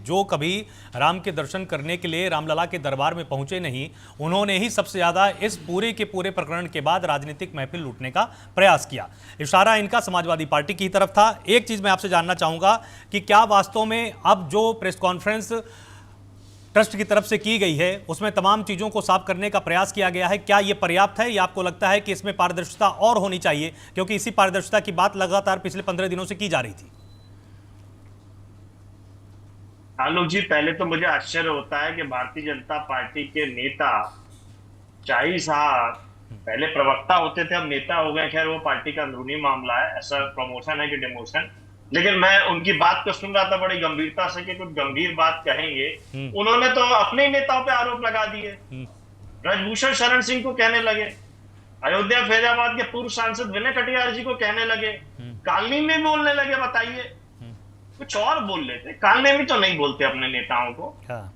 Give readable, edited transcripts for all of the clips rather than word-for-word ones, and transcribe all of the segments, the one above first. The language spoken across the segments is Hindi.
जो कभी राम के दर्शन करने के लिए रामलला के दरबार में पहुंचे नहीं, उन्होंने ही सबसे ज्यादा इस पूरे के पूरे प्रकरण के बाद राजनीतिक महफिल लूटने का प्रयास किया। इशारा इनका समाजवादी पार्टी की तरफ था। एक चीज मैं आपसे जानना चाहूंगा कि क्या वास्तव में अब जो प्रेस कॉन्फ्रेंस ट्रस्ट की तरफ से की गई है उसमें तमाम चीजों को साफ करने का प्रयास किया गया है, क्या यह पर्याप्त है या आपको लगता है कि इसमें पारदर्शिता और होनी चाहिए, क्योंकि इसी पारदर्शिता की बात लगातार पिछले 15 दिनों से की जा रही थी? आलोक जी, पहले तो मुझे आश्चर्य होता है कि भारतीय जनता पार्टी के नेता शाही साहब पहले प्रवक्ता होते थे, अब नेता हो गए। खैर वो पार्टी का अंदरूनी मामला है, ऐसा प्रमोशन है कि डिमोशन। लेकिन मैं उनकी बात को सुन रहा था बड़ी गंभीरता से कि कुछ गंभीर बात कहेंगे। उन्होंने तो अपने ही नेताओं पे आरोप लगा दिए। ब्रजभूषण शरण सिंह को कहने लगे, अयोध्या फैजाबाद के पूर्व सांसद विनय कटियार जी को कहने लगे, कालनी में बोलने लगे। बताइए, कुछ और बोल लेते, कालने में तो नहीं बोलते अपने नेताओं को।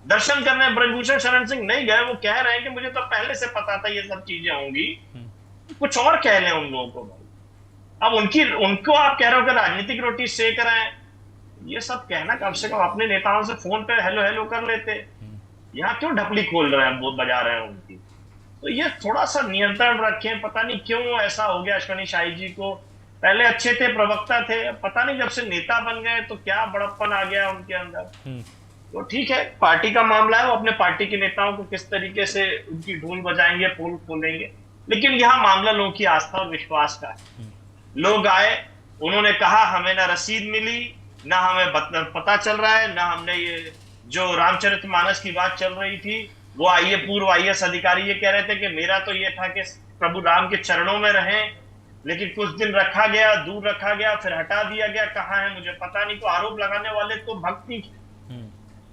दर्शन करने ब्रजभूषण शरण सिंह नहीं गए, वो कह रहे हैं कि मुझे तो पहले से पता था ये सब चीजें होंगी। कुछ और कह लें उन लोगों को। अब उनको आप कह रहे हो कि राजनीतिक रोटी सेक रहे हैं, ये सब कहना कम से कम अपने नेताओं से फोन पे हेलो हेलो कर लेते। यहाँ क्यों ढपली खोल रहे हैं, बहुत बजा रहे हैं उनकी। तो ये थोड़ा सा नियंत्रण रखें। पता नहीं क्यों ऐसा हो गया अश्विनी शाही जी को। पहले अच्छे थे, प्रवक्ता थे, पता नहीं जब से नेता बन गए तो क्या बड़प्पन आ गया उनके अंदर। तो ठीक है, पार्टी का मामला है, वो अपने पार्टी के नेताओं को किस तरीके से उनकी ढूंढ बजाएंगे, पोल खोलेंगे। लेकिन यहाँ मामला लोगों की आस्था और विश्वास का है। लोग आए, उन्होंने कहा हमें ना रसीद मिली, ना हमें पता चल रहा है, ना हमने ये जो रामचरितमानस की बात चल रही थी वो पूर्व आईएएस अधिकारी ये कह रहे थे कि मेरा तो ये था कि प्रभु राम के चरणों में रहें, लेकिन कुछ दिन रखा गया, दूर रखा गया, फिर हटा दिया गया, कहाँ है मुझे पता नहीं। तो आरोप लगाने वाले तो भक्ति,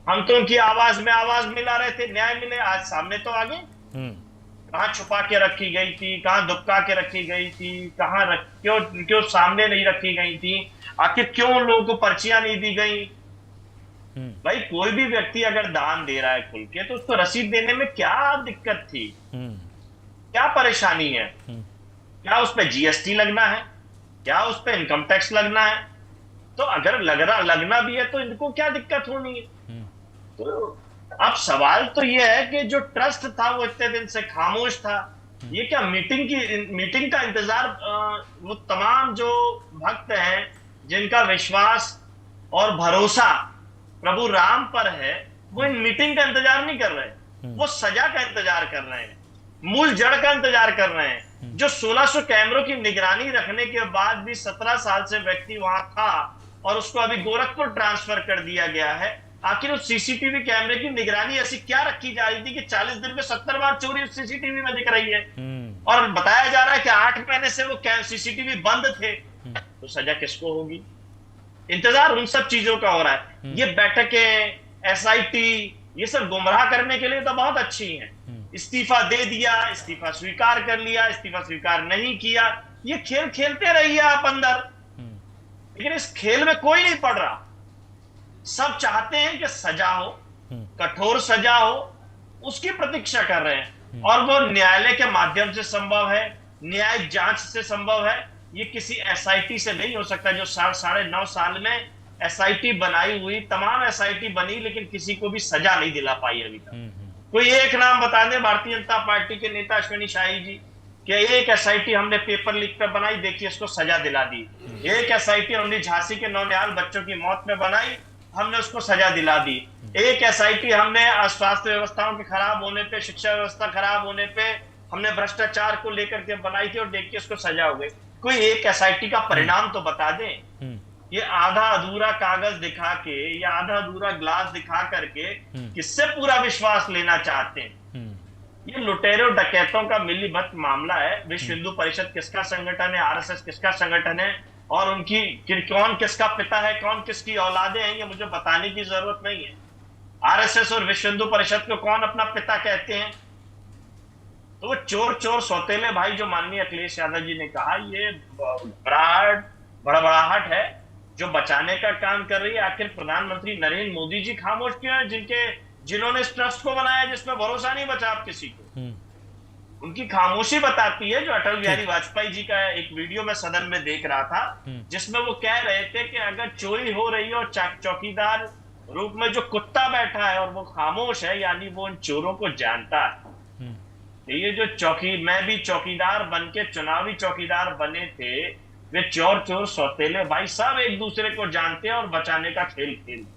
हम तो उनकी आवाज में आवाज मिला रहे थे, न्याय मिले, आज सामने तो आ गए। कहाँ छुपा के रखी गई थी, कहाँ दुबका के रखी गई थी, कहाँ क्यों सामने नहीं रखी गई थी, आखिर क्यों लोगों को पर्चियां नहीं दी गई। भाई कोई भी व्यक्ति अगर दान दे रहा है खुल के, तो उसको रसीद देने में क्या दिक्कत थी, क्या परेशानी है? क्या उस पर जीएसटी लगना है, क्या उस पर इनकम टैक्स लगना है? तो अगर लगना भी है तो इनको क्या दिक्कत होनी है? तो अब सवाल तो यह है कि जो ट्रस्ट था वो इतने दिन से खामोश था। ये क्या मीटिंग का इंतजार वो तमाम जो भक्त हैं जिनका विश्वास और भरोसा प्रभु राम पर है, वो इन मीटिंग का इंतजार नहीं कर रहे, वो सजा का इंतजार कर रहे हैं, मूल जड़ का इंतजार कर रहे हैं। जो 1600 कैमरों की निगरानी रखने के बाद भी 17 साल से व्यक्ति वहां था और उसको अभी गोरखपुर ट्रांसफर कर दिया गया है। आखिर उस सीसीटीवी कैमरे की निगरानी ऐसी क्या रखी जा रही थी कि 40 दिन में 70 बार चोरी उस सीसीटीवी में दिख रही है, और बताया जा रहा है कि 8 महीने से वो सीसीटीवी बंद थे। तो सजा किसको होगी? इंतजार उन सब चीजों का हो रहा है। ये बैठकें, एसआईटी, ये सब गुमराह करने के लिए तो बहुत अच्छी हैं। इस्तीफा दे दिया, इस्तीफा स्वीकार कर लिया, इस्तीफा स्वीकार नहीं किया, ये खेल खेलते रहिए आप अंदर। लेकिन इस खेल में कोई नहीं पड़ रहा। सब चाहते हैं कि सजा हो, कठोर सजा हो, उसकी प्रतीक्षा कर रहे हैं। और वो न्यायालय के माध्यम से संभव है, न्यायिक जांच से संभव है। ये किसी एसआईटी से नहीं हो सकता। जो 9.5 साल में एसआईटी बनाई हुई, तमाम एसआईटी बनी, लेकिन किसी को भी सजा नहीं दिला पाई अभी तक। कोई एक नाम बता दे भारतीय जनता पार्टी के नेता अश्विनी शाही जी कि एक एसआईटी हमने पेपर लीक पे बनाई, देखिए इसको सजा दिला दी। एक एसआईटी हमने झांसी के नौनिहाल बच्चों की मौत में बनाई, हमने उसको सजा दिला दी। एक एसआईटी हमने स्वास्थ्य व्यवस्थाओं के खराब होने पे, शिक्षा व्यवस्था खराब होने पे, हमने भ्रष्टाचार को लेकर के बनाई थी और देखिए उसको सजा हो गई। कोई एक एसआईटी का परिणाम तो बता दें। ये आधा अधूरा कागज दिखा के या आधा अधूरा ग्लास दिखा करके किससे पूरा विश्वास लेना चाहते हैं? ये लुटेरों डकैतों का मिलीभगत मामला है। विश्व हिंदू परिषद किसका संगठन है, आरएसएस किसका संगठन है, और उनकी कौन किसका पिता है, कौन किसकी औलादे हैं, ये मुझे बताने की जरूरत नहीं है। आरएसएस और विश्व हिंदू परिषद को कौन अपना पिता कहते हैं? तो वो चोर सौतेले भाई, जो माननीय अखिलेश यादव जी ने कहा, ये बड़बड़ाहट है जो बचाने का काम कर रही है। आखिर प्रधानमंत्री नरेंद्र मोदी जी खामोश क्यों है, जिन्होंने इस ट्रस्ट को बनाया, जिसमें भरोसा नहीं बचा आप किसी को? उनकी खामोशी बताती है। जो अटल बिहारी वाजपेयी जी का एक वीडियो में सदन में देख रहा था, जिसमें वो कह रहे थे कि अगर चोरी हो रही है और चौकीदार रूप में जो कुत्ता बैठा है और वो खामोश है, यानी वो उन चोरों को जानता है। ये जो मैं भी चौकीदार बन के चुनावी चौकीदार बने थे, वे चोर चोर सौतेले भाई सब एक दूसरे को जानते हैं और बचाने का खेल खेलते हैं।